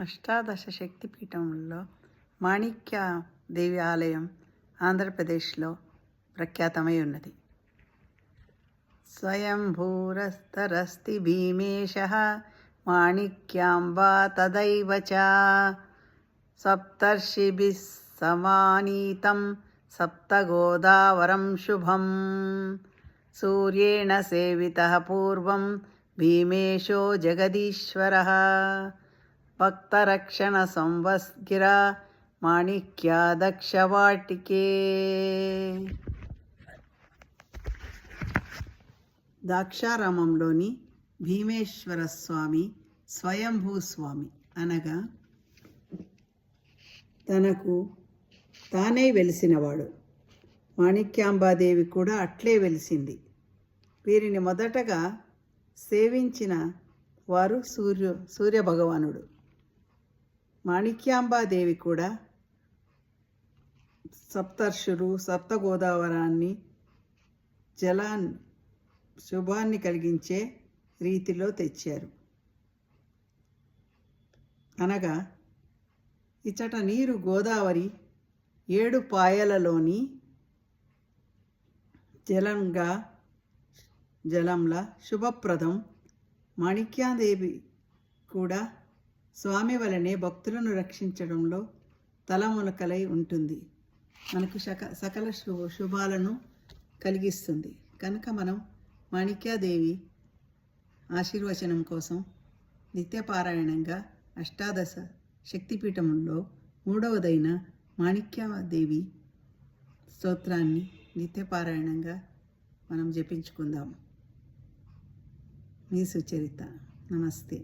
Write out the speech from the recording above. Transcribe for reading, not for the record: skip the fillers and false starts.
అష్టాదశ శక్తిపీఠంలో మాణిక్య దేవి ఆలయం ఆంధ్రప్రదేశ్లో ప్రఖ్యాతమై ఉన్నది. స్వయంభూరస్తరస్తి భీమేశః మాణిక్యాంబా తదైవ చ సప్తర్షిభిః సమానీతం సప్తగోదావరం శుభం సూర్యేణ సేవితః పూర్వం భీమేశో జగదీశ్వరః భక్తరక్షణ సంవత్సర మాణిక్యా దక్షవాటికే. ద్రాక్షారామంలోని భీమేశ్వర స్వామి స్వయంభూస్వామి అనగా తనకు తానే వెలిసినవాడు. మాణిక్యాంబాదేవి కూడా అట్లే వెలిసింది. వీరిని మొదటగా సేవించిన వారు సూర్యభగవానుడు. మాణిక్యాంబాదేవి కూడా సప్తర్షులు సప్తగోదావరాన్ని శుభాన్ని కలిగించే రీతిలో తెచ్చారు. అనగా ఇచ్చట నీరు గోదావరి 7 పాయలలోని జలంలా శుభప్రదం. మాణిక్యాదేవి కూడా స్వామి వలనే భక్తులను రక్షించడంలో తలమునకలై ఉంటుంది. మనకు సకల శుభాలను కలిగిస్తుంది. కనుక మనం మాణిక్యాదేవి ఆశీర్వచనం కోసం నిత్యపారాయణంగా అష్టాదశ శక్తిపీఠంలో 3వదైన మాణిక్యాదేవి స్తోత్రాన్ని నిత్యపారాయణంగా మనం జపించుకుందాం. మీ సుచరిత. నమస్తే.